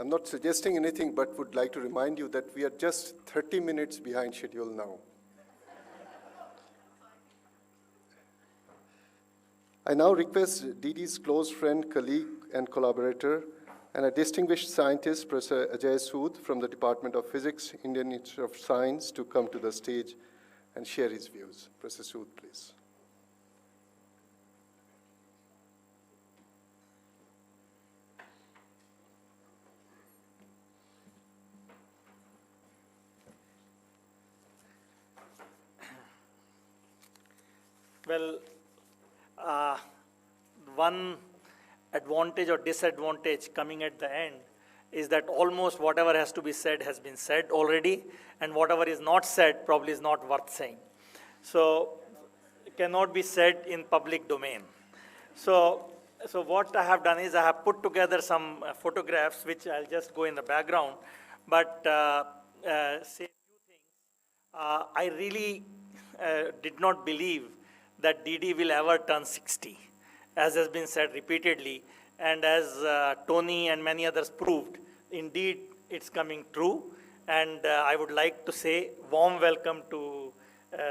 I'm not suggesting anything, but would like to remind you that we are just 30 minutes behind schedule now. I now request Didi's close friend, colleague, and collaborator, and a distinguished scientist, Professor Ajay Sood from the Department of Physics, Indian Institute of Science, to come to the stage and share his views. Professor Sood, please. Well, one advantage or disadvantage coming at the end is that almost whatever has to be said has been said already, and whatever is not said probably is not worth saying. So it cannot be said in public domain. So what I have done is I have put together some photographs, which I'll just go in the background, but say a few things. I really did not believe that Didi will ever turn 60, as has been said repeatedly, and as Tony and many others proved, indeed it's coming true, and I would like to say warm welcome to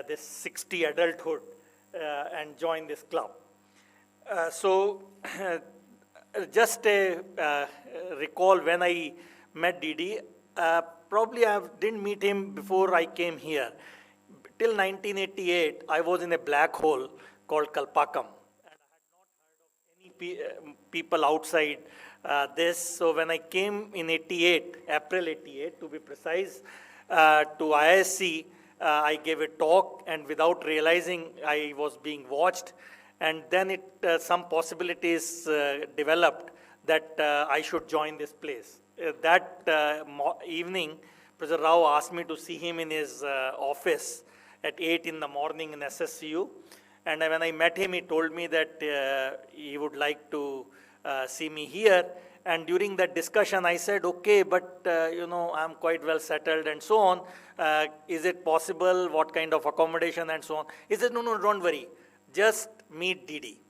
this 60 adulthood and join this club. Just a recall when I met Didi, probably I didn't meet him before I came here. Till 1988, I was in a black hole called Kalpakam. And I had not heard of any people outside this. So when I came in 88, April 88 to be precise, to ISC, I gave a talk, and without realizing I was being watched. And then some possibilities developed that I should join this place. That evening, Professor Rao asked me to see him in his office at 8 in the morning in SSCU. And when I met him, he told me that he would like to see me here. And during that discussion, I said, okay, but I'm quite well settled and so on. Is it possible? What kind of accommodation and so on? He said, no, don't worry. Just meet Didi.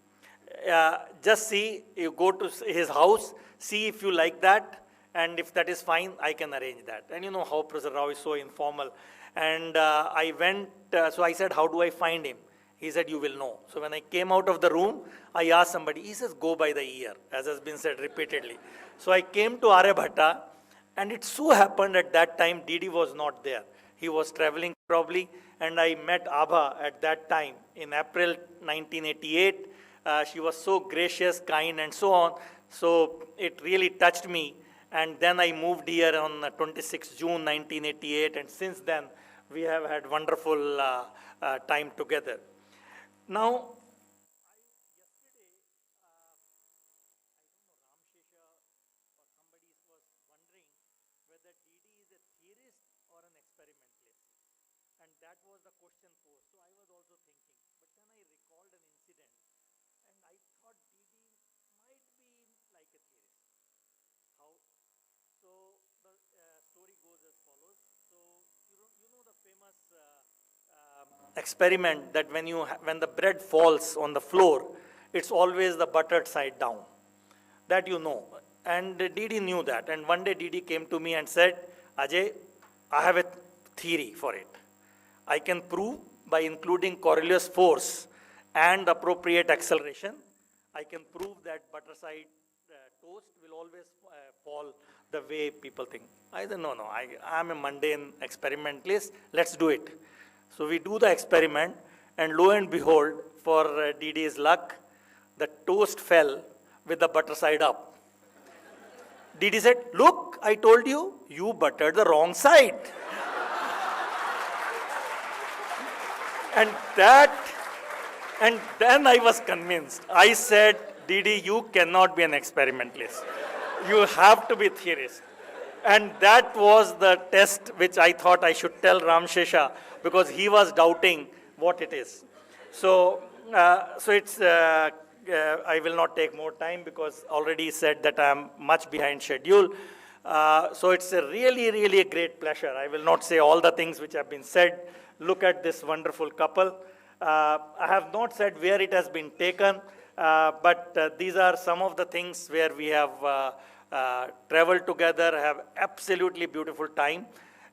Just see, you go to his house, see if you like that, and if that is fine, I can arrange that. And you know how Professor Rao is so informal. And I went, so I said, how do I find him? He said, you will know. So when I came out of the room, I asked somebody, he says, go by the ear, as has been said repeatedly. So I came to Aryabhatta, and it so happened at that time, Didi was not there. He was traveling probably, and I met Abha at that time in April 1988. She was so gracious, kind, and so on. So it really touched me. And then I moved here on 26 June 1988, and since then we have had wonderful time together. Now, yesterday, Ramshesha or somebody was wondering whether Didi is a theorist or an experimentalist. And that was the question posed. So I was also thinking. But then I recalled an incident, and I thought Didi might be like a theorist. How? So the story goes as follows. So you know the famous experiment that when the bread falls on the floor, it's always the buttered side down. That you know. And Didi knew that. And one day Didi came to me and said, Ajay, I have a theory for it. I can prove by including Coriolis force and appropriate acceleration, I can prove that butter side toast will always fall the way people think. I said, no, I'm a mundane experimentalist. Let's do it. So we do the experiment, and lo and behold, for Didi's luck, the toast fell with the butter side up. Didi said, look, I told you, you buttered the wrong side. And then I was convinced. I said, Didi, you cannot be an experimentalist. You have to be a theorist. And that was the test which I thought I should tell Ramshesha, because he was doubting what it is. So it's, I will not take more time because already said that I am much behind schedule. So it's a really a great pleasure. I will not say all the things which have been said. Look at this wonderful couple. I have not said where it has been taken, but these are some of the things where we have travel together, have absolutely beautiful time.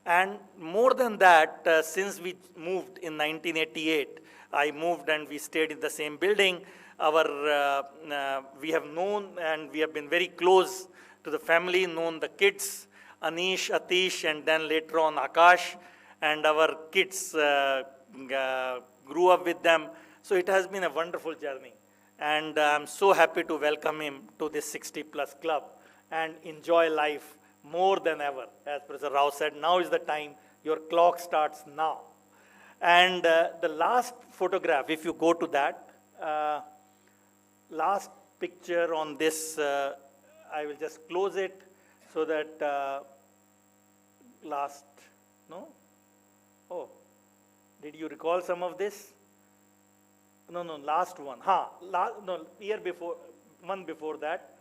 And more than that, since we moved in 1988, I moved and we stayed in the same building. We have known and we have been very close to the family, known the kids, Anish, Atish, and then later on Akash, and our kids grew up with them. So it has been a wonderful journey. And I'm so happy to welcome him to this 60-plus club and enjoy life more than ever. As Professor Rao said, now is the time, your clock starts now. And the last photograph, if you go to that, last picture on this, I will just close it so that no? Oh, did you recall some of this? No, last one. Year before, one before that.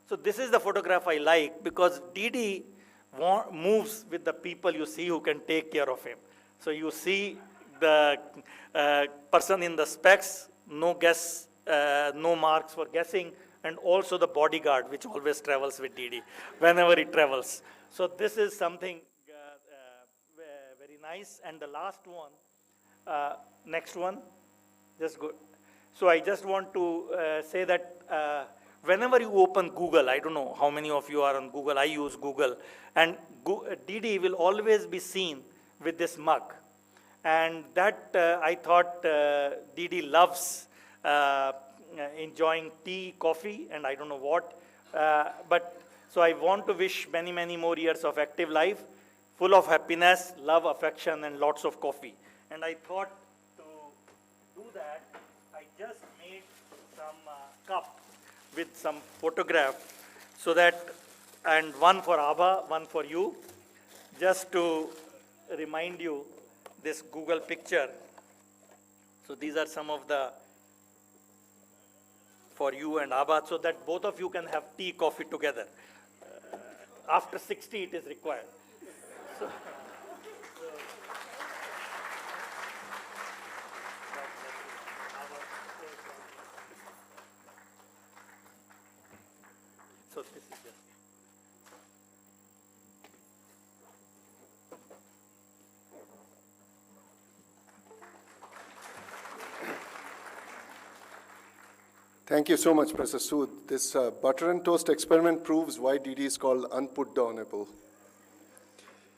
So this is the photograph I like because Didi moves with the people you see who can take care of him. So you see the person in the specs, no guess, no marks for guessing, and also the bodyguard, which always travels with Didi whenever he travels. So this is something very nice. And the last one, next one, just go. So I just want to say that whenever you open Google, I don't know how many of you are on Google, I use Google, and Didi will always be seen with this mug. And that I thought Didi loves enjoying tea, coffee, and I don't know what. So I want to wish many, many more years of active life, full of happiness, love, affection, and lots of coffee. And I thought to do that, I just made some cup with some photograph so that, and one for Abha, one for you, just to remind you this Google picture. So these are some of the, for you and Abha, so that both of you can have tea, coffee together. After 60, it is required. So, so this is just. Thank you so much, Professor Sood. This butter and toast experiment proves why Didi is called unputdownable.